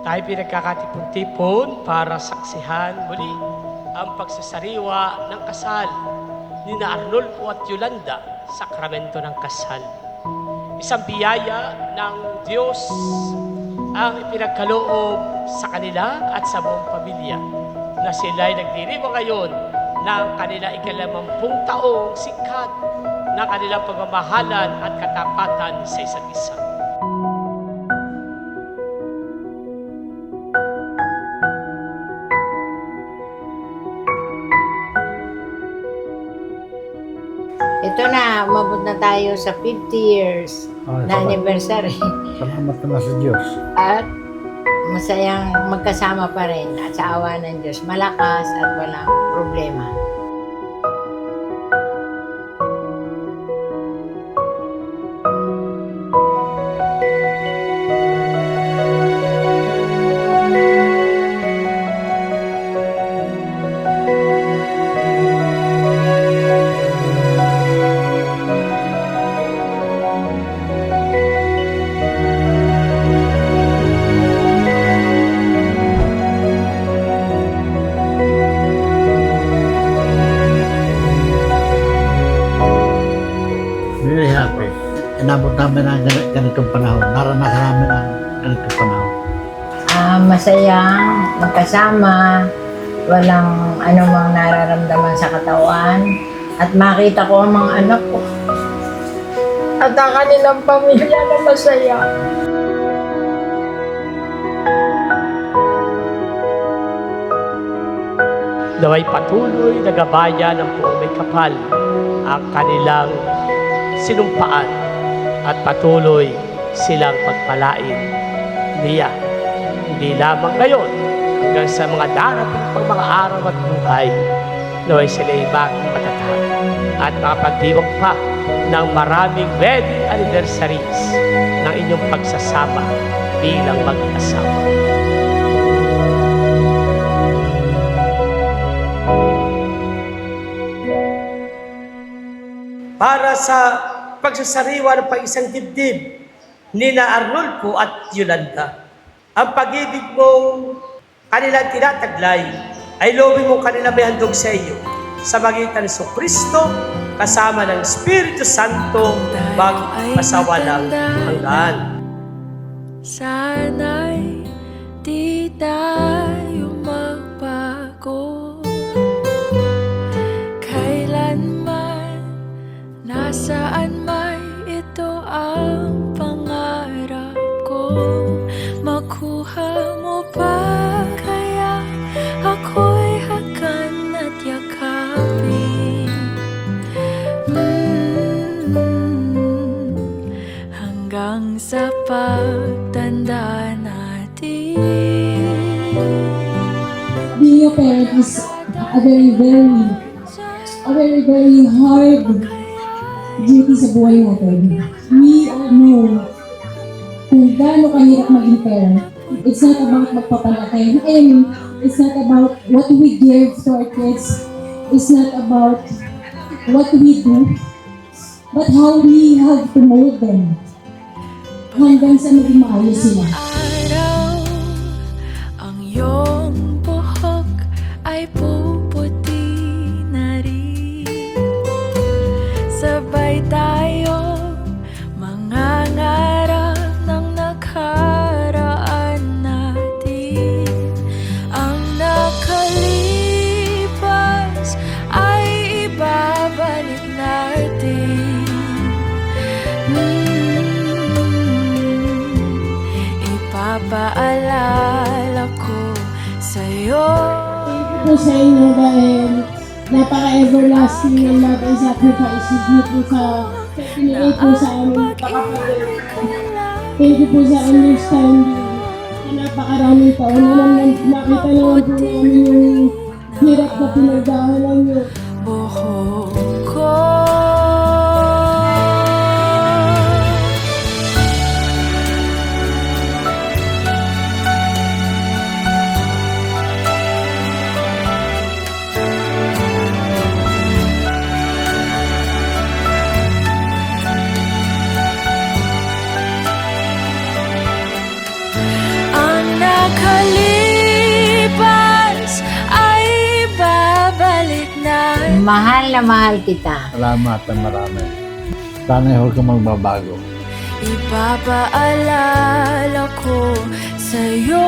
Tayo pinagkakatipon-tipon para saksihan muli ang pagsasariwa ng kasal ni na Arnulfo at Yolanda, sakramento ng kasal. Isang biyaya ng Diyos ang ipinagkaloob sa kanila at sa buong pamilya na sila'y nagdiriwang ngayon ng kanila ika-50 taong sikat ng kanilang pagmamahalan at katapatan sa isa't isa. Ito na, umabot na tayo sa 50 years na anniversary. Salamat naman sa Diyos. At masayang magkasama pa rin at sa awa ng Diyos. Malakas at walang problema. Very happy. Inabot namin ang ganitong panahon. Naranasan namin ang ganitong panahon. Masayang magkasama, walang anumang nararamdaman sa katawan, at makita ko ang mga anak ko at ang kanilang pamilya na masaya. Naway patuloy na gabayan ng buong may kapal ang kanilang sinumpaan at patuloy silang pagpalain niya. Hindi lamang ngayon, hanggang sa mga darating pang mga araw at buhay, naway sila'y maging matatag at makapagdiwang pa ng maraming wedding anniversaries ng inyong pagsasama bilang mag-asawa. Para sa pagsasariwa ng pag-isang dibdib ni na Arnulfo at Yolanda, ang pag-ibig mong kanilang tinataglay ay loobin mong kanila may handog sa iyo sa magitan ni Kristo kasama ng Espiritu Santo magpasawalang hanggan. Sana'y di tayo magbago, kailanman, nasaan may ito ang pangarap ko. Makuha mo pa kaya ako'y hakan at yakapin, hanggang sa pagtanda natin. Being a parent is a very hard duty sa buhay natin. We all know kung gaano kahirap maging parent. It's not about magpapalaki, and it's not about what we give to our kids. It's not about what we do, but how we have to mold them hanggang sa maging maayos sila. Araw, ang iyong buhok ay puputi na rin. Sabay tayo mangangarap ng nakaraan natin. Ang nakalipas ay ibabalik natin. Ipapaalala ko sa'yo. Thank you po sa inyo dahil napaka-everlasting ng love and sacrifice niyo po sa pinili po sa aming kapatid. Thank you po sa understanding na napakaraming taon na naman nakita naman po namin yung hirap na pinagdaanan niyo. Buhok ko. Ang mahal na mahal kita. Salamat na marami. Sana huwag kang magbabago. Ipapaalala ko sa'yo